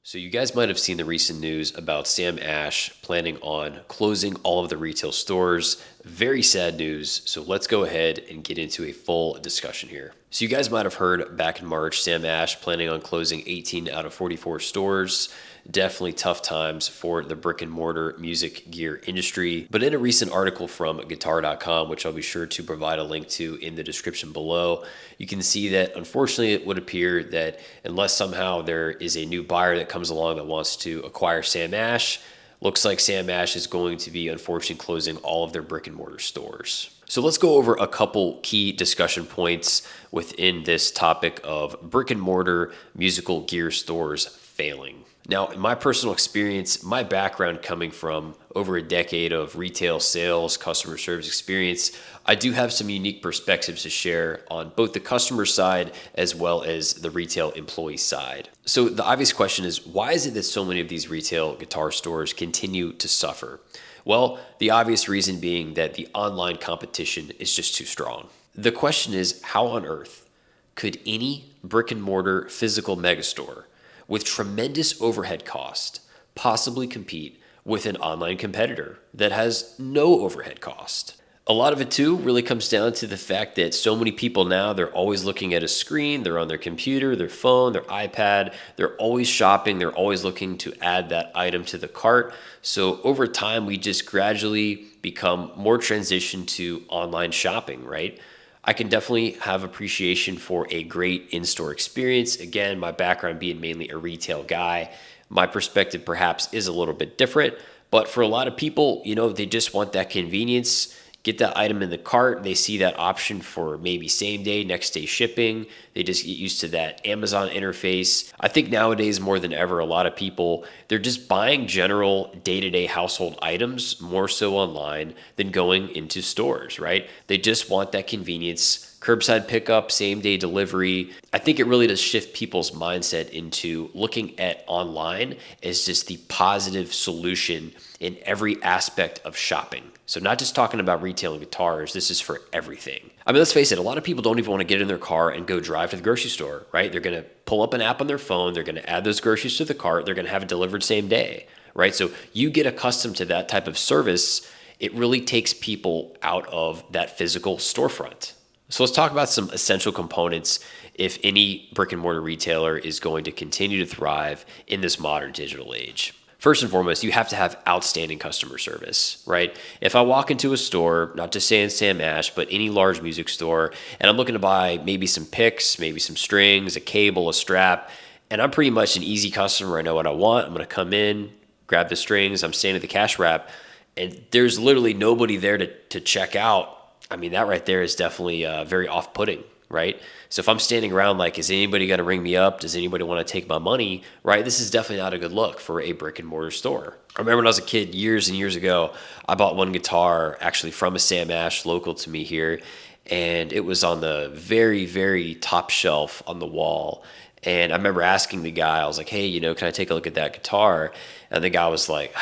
So you guys might have seen the recent news about Sam Ash planning on closing all of the retail stores. Very sad news. So let's go ahead and get into a full discussion here. So you guys might have heard back in March, Sam Ash planning on closing 18 out of 44 stores. Definitely tough times for the brick and mortar music gear industry. But in a recent article from guitar.com, which I'll be sure to provide a link to in the description below, you can see that unfortunately it would appear that unless somehow there is a new buyer that comes along that wants to acquire Sam Ash, looks like Sam Ash is going to be unfortunately closing all of their brick and mortar stores. So let's go over a couple key discussion points within this topic of brick and mortar musical gear stores failing. Now, in my personal experience, my background coming from over a decade of retail sales, customer service experience, I do have some unique perspectives to share on both the customer side as well as the retail employee side. So the obvious question is, why is it that so many of these retail guitar stores continue to suffer? Well, the obvious reason being that the online competition is just too strong. The question is, how on earth could any brick and mortar physical megastore with tremendous overhead cost possibly compete with an online competitor that has no overhead cost? A lot of it too really comes down to the fact that so many people now, they're always looking at a screen, they're on their computer, their phone, their iPad, they're always shopping, they're always looking to add that item to the cart. So over time, we just gradually become more transitioned to online shopping, right? I can definitely have appreciation for a great in-store experience. Again, my background being mainly a retail guy, my perspective perhaps is a little bit different, but for a lot of people, they just want that convenience. Get that item in the cart. They see that option for maybe same day, next day shipping. They just get used to that Amazon interface. I think nowadays more than ever, a lot of people, they're just buying general day-to-day household items more so online than going into stores, right? They just want that convenience. Curbside pickup, same day delivery. I think it really does shift people's mindset into looking at online as just the positive solution in every aspect of shopping. So not just talking about retail and guitars, this is for everything. I mean, let's face it, a lot of people don't even want to get in their car and go drive to the grocery store, right? They're going to pull up an app on their phone, they're going to add those groceries to the cart, they're going to have it delivered same day, right? So you get accustomed to that type of service, it really takes people out of that physical storefront. So let's talk about some essential components if any brick and mortar retailer is going to continue to thrive in this modern digital age. First and foremost, you have to have outstanding customer service, right? If I walk into a store, not just saying Sam Ash, but any large music store, and I'm looking to buy maybe some picks, maybe some strings, a cable, a strap, and I'm pretty much an easy customer. I know what I want. I'm going to come in, grab the strings, I'm standing at the cash wrap, and there's literally nobody there to check out. I mean, that right there is definitely very off-putting, right? So if I'm standing around like, is anybody going to ring me up? Does anybody want to take my money, right? This is definitely not a good look for a brick and mortar store. I remember when I was a kid years and years ago, I bought one guitar actually from a Sam Ash local to me here, and it was on the very, very top shelf on the wall. And I remember asking the guy, I was like, hey, can I take a look at that guitar? And the guy was like,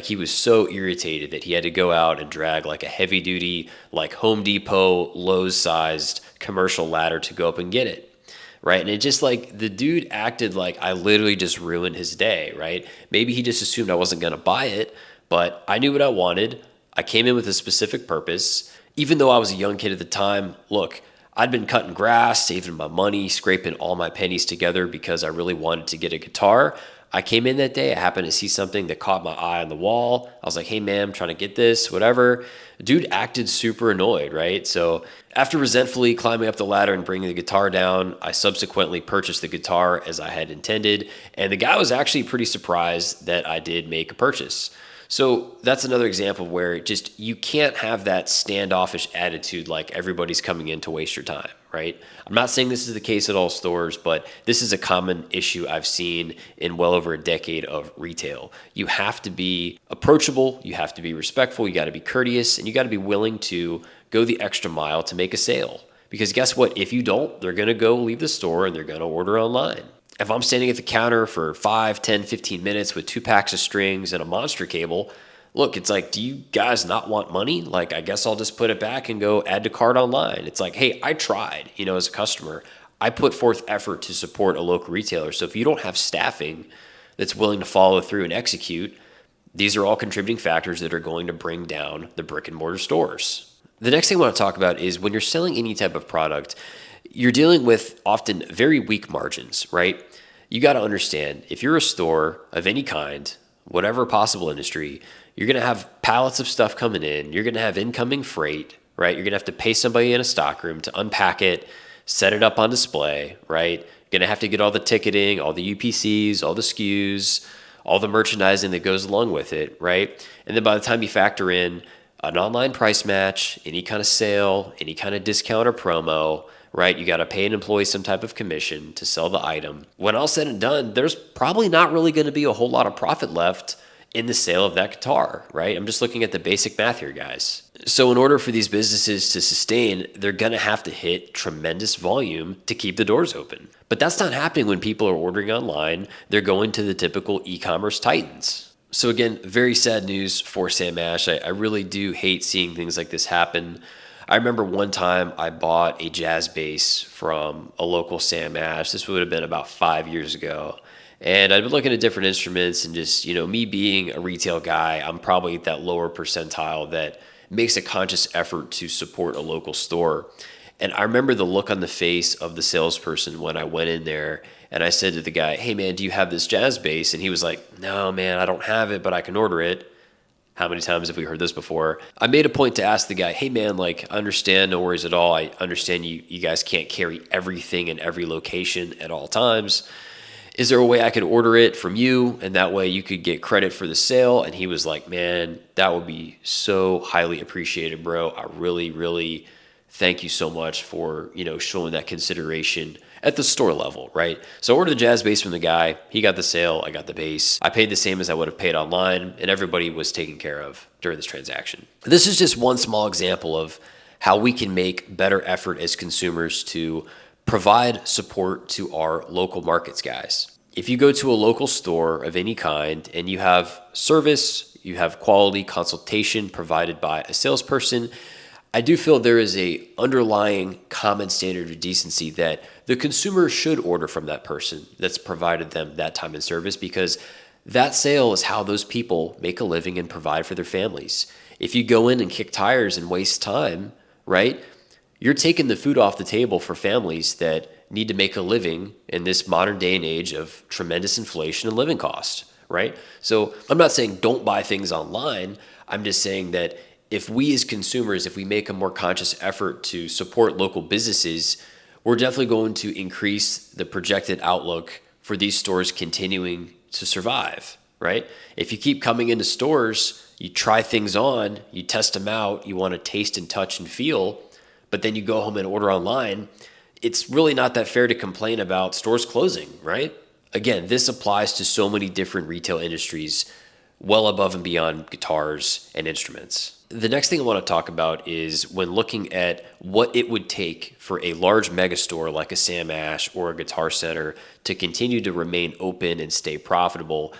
he was so irritated that he had to go out and drag like a heavy duty, like Home Depot, Lowe's sized commercial ladder to go up and get it. Right. And it just like the dude acted like I literally just ruined his day. Right. Maybe he just assumed I wasn't going to buy it, but I knew what I wanted. I came in with a specific purpose. Even though I was a young kid at the time, look, I'd been cutting grass, saving my money, scraping all my pennies together because I really wanted to get a guitar. I came in that day. I happened to see something that caught my eye on the wall. I was like, hey, man, I'm trying to get this, whatever. Dude acted super annoyed, right? So after resentfully climbing up the ladder and bringing the guitar down, I subsequently purchased the guitar as I had intended. And the guy was actually pretty surprised that I did make a purchase. So that's another example where just you can't have that standoffish attitude like everybody's coming in to waste your time, right? I'm not saying this is the case at all stores, but this is a common issue I've seen in well over a decade of retail. You have to be approachable, you have to be respectful, you got to be courteous, and you got to be willing to go the extra mile to make a sale. Because guess what? If you don't, they're going to go leave the store and they're going to order online. If I'm standing at the counter for 5, 10, 15 minutes with 2 packs of strings and a monster cable, look, it's like, do you guys not want money? Like, I guess I'll just put it back and go add to cart online. It's like, hey, I tried, as a customer. I put forth effort to support a local retailer. So if you don't have staffing, that's willing to follow through and execute, these are all contributing factors that are going to bring down the brick and mortar stores. The next thing I want to talk about is when you're selling any type of product, you're dealing with often very weak margins, right? You got to understand, if you're a store of any kind, whatever possible industry, you're going to have pallets of stuff coming in. You're going to have incoming freight, right? You're going to have to pay somebody in a stockroom to unpack it, set it up on display, right? You're going to have to get all the ticketing, all the UPCs, all the SKUs, all the merchandising that goes along with it, right? And then by the time you factor in an online price match, any kind of sale, any kind of discount or promo, right? You got to pay an employee some type of commission to sell the item. When all said and done, there's probably not really going to be a whole lot of profit left in the sale of that guitar, right? I'm just looking at the basic math here, guys. So in order for these businesses to sustain, they're going to have to hit tremendous volume to keep the doors open. But that's not happening when people are ordering online. They're going to the typical e-commerce titans. So again, very sad news for Sam Ash. I really do hate seeing things like this happen. I remember one time I bought a jazz bass from a local Sam Ash. This would have been about 5 years ago. And I'd been looking at different instruments and just, me being a retail guy, I'm probably at that lower percentile that makes a conscious effort to support a local store. And I remember the look on the face of the salesperson when I went in there and I said to the guy, "Hey man, do you have this jazz bass?" And he was like, "No man, I don't have it, but I can order it." How many times have we heard this before? I made a point to ask the guy, "Hey man, I understand, no worries at all. I understand you guys can't carry everything in every location at all times. Is there a way I could order it from you and that way you could get credit for the sale?" And he was like, "Man, that would be so highly appreciated, bro. I really, really thank you so much for, showing that consideration at the store level," right? So I ordered the jazz bass from the guy. He got the sale. I got the bass. I paid the same as I would have paid online, and everybody was taken care of during this transaction. This is just one small example of how we can make better effort as consumers to provide support to our local markets, guys. If you go to a local store of any kind and you have service, you have quality consultation provided by a salesperson, I do feel there is a underlying common standard of decency that the consumer should order from that person that's provided them that time and service, because that sale is how those people make a living and provide for their families. If you go in and kick tires and waste time, right, you're taking the food off the table for families that need to make a living in this modern day and age of tremendous inflation and living cost, right? So I'm not saying don't buy things online. I'm just saying that if we as consumers, if we make a more conscious effort to support local businesses, we're definitely going to increase the projected outlook for these stores continuing to survive, right? If you keep coming into stores, you try things on, you test them out, you want to taste and touch and feel, but then you go home and order online, it's really not that fair to complain about stores closing, right? Again, this applies to so many different retail industries, well above and beyond guitars and instruments. The next thing I want to talk about is when looking at what it would take for a large megastore like a Sam Ash or a Guitar Center to continue to remain open and stay profitable,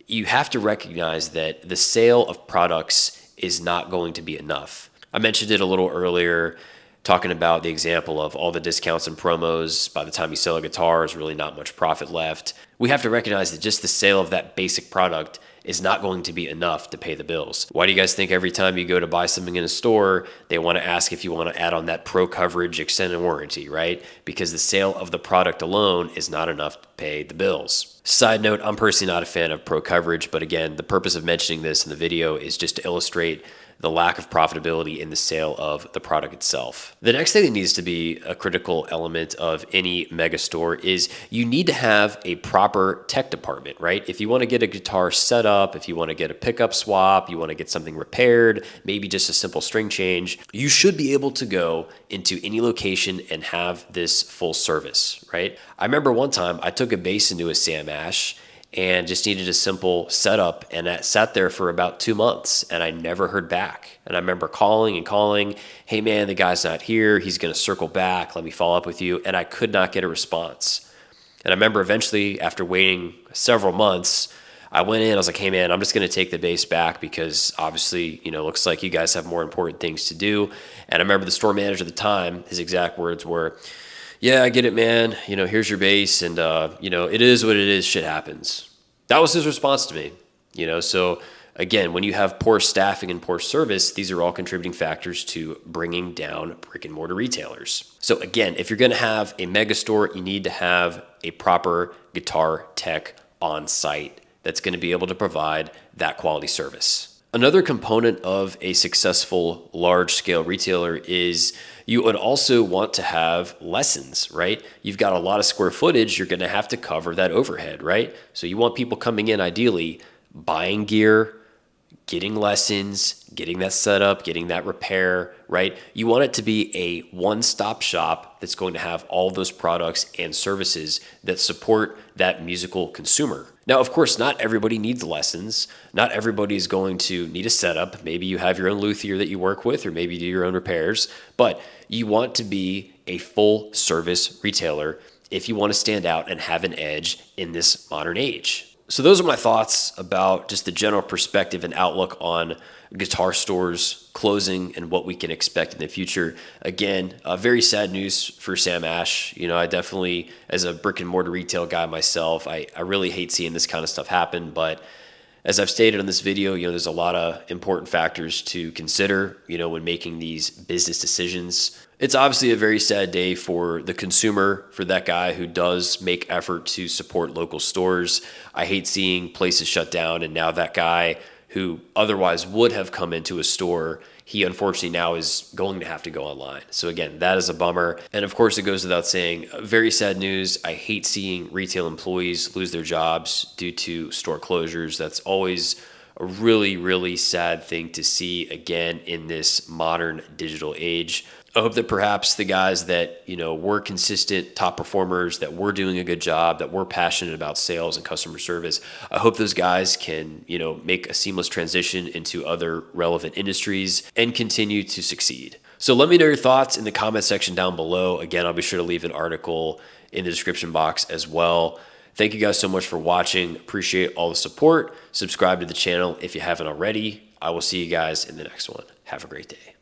you have to recognize that the sale of products is not going to be enough. I mentioned it a little earlier, talking about the example of all the discounts and promos. By the time you sell a guitar, there's really not much profit left. We have to recognize that just the sale of that basic product is not going to be enough to pay the bills. Why do you guys think every time you go to buy something in a store, they want to ask if you want to add on that pro coverage extended warranty, right? Because the sale of the product alone is not enough to pay the bills. Side note, I'm personally not a fan of pro coverage, but again, the purpose of mentioning this in the video is just to illustrate the lack of profitability in the sale of the product itself. The next thing that needs to be a critical element of any mega store is you need to have a proper tech department, right? If you want to get a guitar set up, if you want to get a pickup swap, you want to get something repaired, maybe just a simple string change, you should be able to go into any location and have this full service, right? I remember one time I took a bass into a Sam Ash and just needed a simple setup, and that sat there for about 2 months and I never heard back. And I remember calling and calling, "Hey man, the guy's not here. He's going to circle back. Let me follow up with you." And I could not get a response. And I remember eventually, after waiting several months, I went in, I was like, "Hey man, I'm just going to take the bass back because obviously, looks like you guys have more important things to do." And I remember the store manager at the time, his exact words were, "Yeah, I get it, man. Here's your bass, and it is what it is. Shit happens." That was his response to me. So again, when you have poor staffing and poor service, these are all contributing factors to bringing down brick and mortar retailers. So again, if you're going to have a mega store, you need to have a proper guitar tech on site that's going to be able to provide that quality service. Another component of a successful large scale retailer is you would also want to have lessons, right? You've got a lot of square footage, you're going to have to cover that overhead, right? So you want people coming in ideally buying gear, getting lessons, getting that set up, getting that repair, right? You want it to be a one-stop shop that's going to have all of those products and services that support that musical consumer. Now, of course, not everybody needs lessons. Not everybody is going to need a setup. Maybe you have your own luthier that you work with, or maybe you do your own repairs, but you want to be a full-service retailer if you want to stand out and have an edge in this modern age. So those are my thoughts about just the general perspective and outlook on guitar stores closing and what we can expect in the future. Again, very sad news for Sam Ash. I definitely, as a brick and mortar retail guy myself, I really hate seeing this kind of stuff happen. But as I've stated in this video, there's a lot of important factors to consider, when making these business decisions. It's obviously a very sad day for the consumer, for that guy who does make effort to support local stores. I hate seeing places shut down, and now that guy who otherwise would have come into a store, he unfortunately now is going to have to go online. So again, that is a bummer. And of course, it goes without saying, very sad news. I hate seeing retail employees lose their jobs due to store closures. That's always a really, really sad thing to see again in this modern digital age. I hope that perhaps the guys that, were consistent top performers, that were doing a good job, that were passionate about sales and customer service, I hope those guys can, make a seamless transition into other relevant industries and continue to succeed. So let me know your thoughts in the comment section down below. Again, I'll be sure to leave an article in the description box as well. Thank you guys so much for watching. Appreciate all the support. Subscribe to the channel if you haven't already. I will see you guys in the next one. Have a great day.